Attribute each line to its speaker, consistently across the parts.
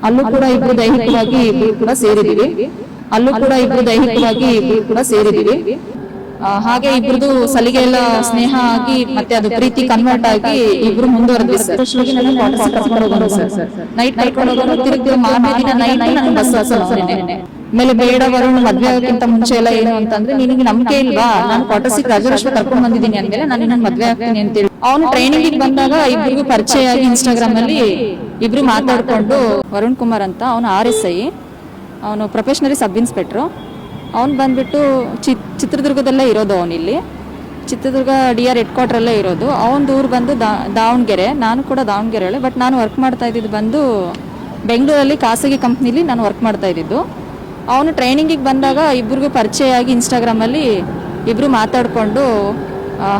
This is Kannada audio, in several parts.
Speaker 1: ಅಲ್ಲೂ ಕೂಡ ಇಬ್ರು ದೈಹಿಕವಾಗಿ ಸೇರಿದೀವಿ. ಹಾಗೆ ಇಬ್ರದು ಸಲಿಗೆ ಎಲ್ಲ ಸ್ನೇಹ ಆಗಿ ಮತ್ತೆ ಅದು ಪ್ರೀತಿ ಕನ್ವರ್ಟ್ ಆಗಿ ಇಬ್ರು ಮುಂದುವರೆದ್ವಿ ಸರ್. ನೈಟ್ ಕರ್ಕೊಂಡು ಹೋಗೋದು, ತಿರುಗಿ ಮಾರನೇ ದಿನ ನೈಟ್ ನನಗೆ ಬಸ್ ಆಮೇಲೆ ಬೇಡ ವರುಣ್ ಮದ್ವೆ ಆಗೋಕ್ಕಿಂತ ಮುಂಚೆ ಎಲ್ಲ ಏನು ಅಂತಂದ್ರೆ, ನಿನಗೆ ನಂಬಿಕೆ ಇಲ್ವಾ, ನಾನು ಕ್ವಾರ್ಟರ್ಸಿಗೆ ರಾಜಲಕ್ಷ್ಮಿ ಕರ್ಕೊಂಡ್ ಬಂದಿದ್ದೀನಿ ಅಂದ್ಮೇಲೆ ನಾನು ನಿನ್ನ ಮದ್ವೆ ಆಗ್ತೀನಿ ಅಂತೇಳಿ ಅವ್ನು ಟ್ರೈನಿಂಗ್ ಬಂದಾಗ ಇಬ್ರಿಗೂ ಪರಿಚಯ ಆಗಿ ಇನ್ಸ್ಟಾಗ್ರಾಮ್ ಅಲ್ಲಿ ಇಬ್ರು ಮಾತಾಡ್ಕೊಂಡು, ವರುಣ್ ಕುಮಾರ್ ಅಂತ ಅವನು RSI, ಅವನು ಪ್ರೊಫೆಷನರಿ ಸಬ್ ಇನ್ಸ್ಪೆಕ್ಟ್ರು. ಅವ್ನು ಬಂದ್ಬಿಟ್ಟು ಚಿತ್ರದುರ್ಗದಲ್ಲೇ ಇರೋದು. ಅವನಿಲ್ಲಿ ಚಿತ್ರದುರ್ಗ DR ಹೆಡ್ ಕ್ವಾರ್ಟರಲ್ಲೇ ಇರೋದು. ಅವನ ಊರು ಬಂದು ದಾವಣಗೆರೆ. ನಾನು ಕೂಡ ದಾವಣಗೆರೆ, ಬಟ್ ನಾನು ವರ್ಕ್ ಮಾಡ್ತಾ ಇದ್ದಿದ್ದು ಬಂದು ಬೆಂಗಳೂರಲ್ಲಿ ಖಾಸಗಿ ಕಂಪ್ನಿಲಿ ನಾನು ವರ್ಕ್ ಮಾಡ್ತಾ ಇದ್ದಿದ್ದು. ಅವನು ಟ್ರೈನಿಂಗಿಗೆ ಬಂದಾಗ ಇಬ್ರಿಗೂ ಪರಿಚಯ ಆಗಿ ಇನ್ಸ್ಟಾಗ್ರಾಮಲ್ಲಿ ಇಬ್ರು ಮಾತಾಡಿಕೊಂಡು,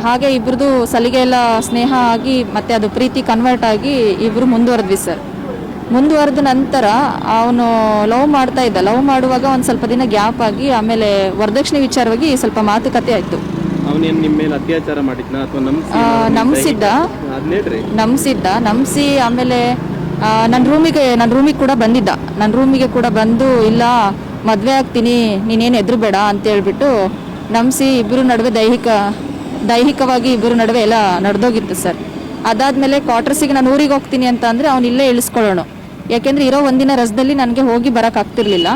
Speaker 1: ಹಾಗೆ ಇಬ್ರದು ಸಲಿಗೆ ಎಲ್ಲ ಸ್ನೇಹ ಆಗಿ ಮತ್ತೆ ಅದು ಪ್ರೀತಿ ಕನ್ವರ್ಟ್ ಆಗಿ ಇಬ್ರು ಮುಂದುವರೆದ್ವಿ ಸರ್. ಮುಂದುವರೆದ ನಂತರ ಅವನು ಲವ್ ಮಾಡುವಾಗ ಒಂದು ಸ್ವಲ್ಪ ದಿನ ಗ್ಯಾಪ್ ಆಗಿ ಆಮೇಲೆ ವರದಕ್ಷಿಣೆ ವಿಚಾರವಾಗಿ ಸ್ವಲ್ಪ ಮಾತುಕತೆ ಆಯ್ತು. ನಂಬಿಸಿ ಆಮೇಲೆ ನನ್ನ ರೂಮಿಗೆ ಕೂಡ ಬಂದಿದ್ದ. ನನ್ನ ರೂಮಿಗೆ ಕೂಡ ಬಂದು, ಇಲ್ಲ ಮದ್ವೆ ಆಗ್ತೀನಿ, ನೀನೇನು ಎದುರು ಬೇಡ ಅಂತ ಹೇಳ್ಬಿಟ್ಟು ನಂಬಿಸಿ ಇಬ್ಬರು ನಡುವೆ ದೈಹಿಕವಾಗಿ ಇಬ್ಬರು ನಡುವೆ ಎಲ್ಲ ನಡೆದೋಗಿತ್ತು ಸರ್. ಅದಾದ್ಮೇಲೆ ಕ್ವಾರ್ಟರ್ಸಿಗೆ ನಾನು ಊರಿಗೆ ಹೋಗ್ತೀನಿ ಅಂತ ಅಂದ್ರೆ ಅವ್ನು ಇಲ್ಲೇ ಇಳಿಸ್ಕೊಳ್ಳೋಣ, ಯಾಕೆಂದ್ರೆ ಇರೋ ಒಂದಿನ ರಜದಲ್ಲಿ ನನಗೆ ಹೋಗಿ ಬರಕ್ ಆಗ್ತಿರ್ಲಿಲ್ಲ.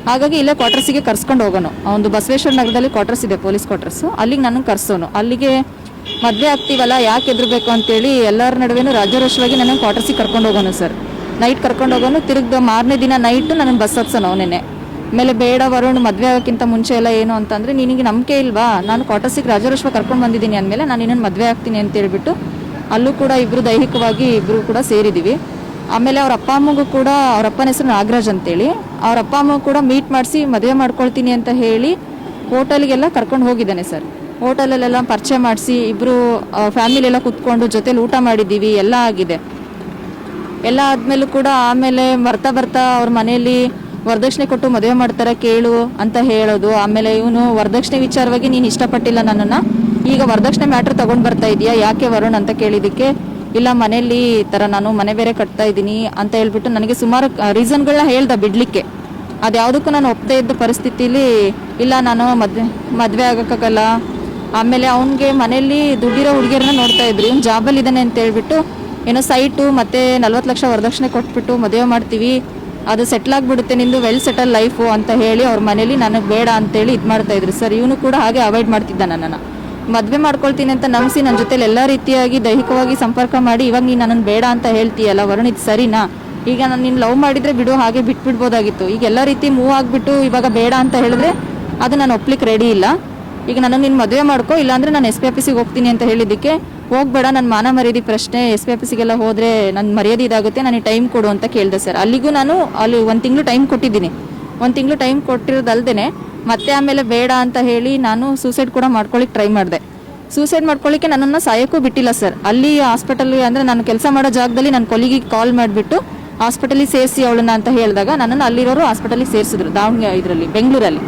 Speaker 1: ಹಾಗಾಗಿ ಇಲ್ಲೇ ಕ್ವಾರ್ಟರ್ಸಿಗೆ ಕರ್ಸ್ಕೊಂಡು ಹೋಗೋಣ. ಒಂದು ಬಸವೇಶ್ವರ ನಗರದಲ್ಲಿ ಕ್ವಾರ್ಟರ್ಸ್ ಇದೆ, ಪೊಲೀಸ್ ಕ್ವಾರ್ಟರ್ಸ್, ಅಲ್ಲಿಗೆ ನನಗೆ ಕರ್ಸೋನು. ಅಲ್ಲಿಗೆ ಮದ್ವೆ ಆಗ್ತೀವಲ್ಲ, ಯಾಕೆ ಎದುರ್ಬೇಕು ಅಂತೇಳಿ ಎಲ್ಲರ ನಡುವೆನೂ ರಾಜಾರೋಷವಾಗಿ ನನಗೆ ಕ್ವಾರ್ಟರ್ಸಿಗೆ ಕರ್ಕೊಂಡು ಹೋಗೋನು ಸರ್. ನೈಟ್ ಕರ್ಕೊಂಡು ಹೋಗೋನು, ತಿರುಗ್ದ ಮಾರನೇ ದಿನ ನೈಟ್ ನನಗೆ ಬಸ್ ಹತ್ಸೋನು ಅವನೇನೆ. ಆಮೇಲೆ ಬೇಡ ವರುಣ್ ಮದ್ವೆ ಆಗೋಕ್ಕಿಂತ ಮುಂಚೆ ಎಲ್ಲ ಏನು ಅಂತಂದ್ರೆ, ನಿನಗೆ ನಂಬಿಕೆ ಇಲ್ವಾ, ನಾನು ಕ್ವಾರ್ಟರ್ಸಿಗೆ ರಾಜಾರೋಷವಾಗಿ ಕರ್ಕೊಂಡು ಬಂದಿದ್ದೀನಿ ಅಂದಮೇಲೆ ನಾನು ಇನ್ನೊಂದು ಮದ್ವೆ ಆಗ್ತೀನಿ ಅಂತ ಹೇಳ್ಬಿಟ್ಟು ಅಲ್ಲೂ ಕೂಡ ಇಬ್ರು ದೈಹಿಕವಾಗಿ ಇಬ್ರು ಕೂಡ ಸೇರಿದೀವಿ. ಆಮೇಲೆ ಅವ್ರ ಅಪ್ಪ ಅಮ್ಮಗೂ ಕೂಡ, ಅವ್ರ ಅಪ್ಪನ ಹೆಸರು ನಾಗರಾಜ್ ಅಂತೇಳಿ, ಅವ್ರ ಅಪ್ಪ ಅಮ್ಮ ಕೂಡ ಮೀಟ್ ಮಾಡಿಸಿ ಮದುವೆ ಮಾಡ್ಕೊಳ್ತೀನಿ ಅಂತ ಹೇಳಿ ಹೋಟೆಲ್ಗೆಲ್ಲ ಕರ್ಕೊಂಡು ಹೋಗಿದ್ದಾನೆ ಸರ್. ಹೋಟೆಲಲ್ಲೆಲ್ಲ ಪರಿಚಯ ಮಾಡಿಸಿ ಇಬ್ರು ಫ್ಯಾಮಿಲಿ ಎಲ್ಲ ಕುತ್ಕೊಂಡು ಜೊತೆಲಿ ಊಟ ಮಾಡಿದ್ದೀವಿ, ಎಲ್ಲ ಆಗಿದೆ. ಎಲ್ಲ ಆದ್ಮೇಲೂ ಕೂಡ ಆಮೇಲೆ ಬರ್ತಾ ಅವ್ರ ಮನೆಯಲ್ಲಿ ವರದಕ್ಷಿಣೆ ಕೊಟ್ಟು ಮದುವೆ ಮಾಡ್ತಾರೆ ಕೇಳು ಅಂತ ಹೇಳೋದು. ಆಮೇಲೆ ಇವನು ವರದಕ್ಷಿಣೆ ವಿಚಾರವಾಗಿ ನೀನು ಇಷ್ಟಪಟ್ಟಿಲ್ಲ ನನ್ನನ್ನು, ಈಗ ವರದಕ್ಷಿಣೆ ಮ್ಯಾಟ್ರ್ ತಗೊಂಡು ಬರ್ತಾ ಇದೀಯಾ ಯಾಕೆ ವರುಣ್ ಅಂತ ಕೇಳಿದ್ದಕ್ಕೆ, ಇಲ್ಲ ಮನೆಯಲ್ಲಿ ಈ ಥರ ನಾನು ಮನೆ ಬೇರೆ ಕಟ್ತಾ ಇದ್ದೀನಿ ಅಂತ ಹೇಳ್ಬಿಟ್ಟು ನನಗೆ ಸುಮಾರು ರೀಸನ್ಗಳನ್ನ ಹೇಳ್ದ ಬಿಡ್ಲಿಕ್ಕೆ. ಅದ್ಯಾವುದಕ್ಕೂ ನಾನು ಒಪ್ಪದೇ ಇದ್ದ ಪರಿಸ್ಥಿತಿಲಿ, ಇಲ್ಲ ನಾನು ಮದುವೆ ಆಗೋಕ್ಕಾಗಲ್ಲ. ಆಮೇಲೆ ಅವನಿಗೆ ಮನೆಯಲ್ಲಿ ದುಡ್ಡಿರೋ ಹುಡುಗಿಯರನ್ನ ನೋಡ್ತಾ ಇದ್ರು, ಇವ್ನು ಜಾಬಲ್ಲಿ ಇದ್ದಾನೆ ಅಂತ ಹೇಳ್ಬಿಟ್ಟು ಏನೋ ಸೈಟು ಮತ್ತೆ 40 ಲಕ್ಷ ವರದಕ್ಷಿಣೆ ಕೊಟ್ಬಿಟ್ಟು ಮದುವೆ ಮಾಡ್ತೀವಿ, ಅದು ಸೆಟ್ಲ್ ಆಗಿಬಿಡುತ್ತೆ, ನಿಂದು ವೆಲ್ ಸೆಟಲ್ ಲೈಫು ಅಂತ ಹೇಳಿ ಅವ್ರ ಮನೇಲಿ ನನಗೆ ಬೇಡ ಅಂತೇಳಿ ಇದು ಮಾಡ್ತಾ ಇದ್ರು ಸರ್. ಇವನು ಕೂಡ ಹಾಗೆ ಅವಾಯ್ಡ್ ಮಾಡ್ತಿದ್ದ ನನ್ನನ್ನು. ಮದುವೆ ಮಾಡ್ಕೊಳ್ತೀನಿ ಅಂತ ನಂಬಿಸಿ ನನ್ನ ಜೊತೆಲಿ ಎಲ್ಲ ರೀತಿಯಾಗಿ ದೈಹಿಕವಾಗಿ ಸಂಪರ್ಕ ಮಾಡಿ, ಇವಾಗ ನೀನು ನನ್ನನ್ನು ಬೇಡ ಅಂತ ಹೇಳ್ತೀಯಲ್ಲ ವರುಣ್, ಇದು ಸರಿನಾ, ಈಗ ನಾನು ನಿನ್ನ ಲವ್ ಮಾಡಿದರೆ ಬಿಡು, ಹಾಗೆ ಬಿಟ್ಬಿಡ್ಬೋದಾಗಿತ್ತು. ಈಗ ಎಲ್ಲ ರೀತಿ ಮೂವ್ ಆಗಿಬಿಟ್ಟು ಇವಾಗ ಬೇಡ ಅಂತ ಹೇಳಿದ್ರೆ ಅದು ನಾನು ಒಪ್ಲಿಕ್ಕೆ ರೆಡಿ ಇಲ್ಲ. ಈಗ ನಾನು ನಿನ್ನ ಮದುವೆ ಮಾಡ್ಕೊ, ಇಲ್ಲಾಂದರೆ ನಾನು SP ಆಫೀಸಿಗೆ ಹೋಗ್ತೀನಿ ಅಂತ ಹೇಳಿದ್ದಕ್ಕೆ, ಹೋಗ್ಬೇಡ, ನನ್ನ ಮಾನ ಮರ್ಯಾದೆ ಪ್ರಶ್ನೆ, SP ಆಫೀಸಿಗೆಲ್ಲ ಹೋದರೆ ನನ್ನ ಮರ್ಯಾದೆ ಇದಾಗುತ್ತೆ, ನನಗೆ ಟೈಮ್ ಕೊಡು ಅಂತ ಕೇಳಿದೆ ಸರ್. ಅಲ್ಲಿಗೂ ನಾನು ಅಲ್ಲಿ 1 ತಿಂಗಳು ಟೈಮ್ ಕೊಟ್ಟಿದ್ದೀನಿ. 1 ತಿಂಗಳು ಟೈಮ್ ಕೊಟ್ಟಿರೋದಲ್ದೇ ಮತ್ತೆ ಆಮೇಲೆ ಬೇಡ ಅಂತ ಹೇಳಿ ನಾನು ಸೂಸೈಡ್ ಕೂಡ ಮಾಡ್ಕೊಳ್ಳಿಕ್ಕೆ ಟ್ರೈ ಮಾಡಿದೆ. ಸೂಸೈಡ್ ಮಾಡ್ಕೊಳ್ಳಿಕ್ಕೆ ನನ್ನನ್ನು ಸಾಯೋಕ್ಕೂ ಬಿಟ್ಟಿಲ್ಲ ಸರ್. ಅಲ್ಲಿ ಹಾಸ್ಪಿಟಲ್ ಅಂದರೆ ನಾನು ಕೆಲಸ ಮಾಡೋ ಜಾಗದಲ್ಲಿ ನನ್ನ ಕೊಲಿಗಿಗೆ ಕಾಲ್ ಮಾಡಿಬಿಟ್ಟು ಹಾಸ್ಪಿಟಲಿಗೆ ಸೇರಿಸಿ ಅವಳನ್ನ ಅಂತ ಹೇಳಿದಾಗ ನನ್ನನ್ನು ಅಲ್ಲಿರೋರು ಹಾಸ್ಪಿಟಲಿಗೆ ಸೇರಿಸಿದ್ರು, ಬೆಂಗಳೂರಲ್ಲಿ.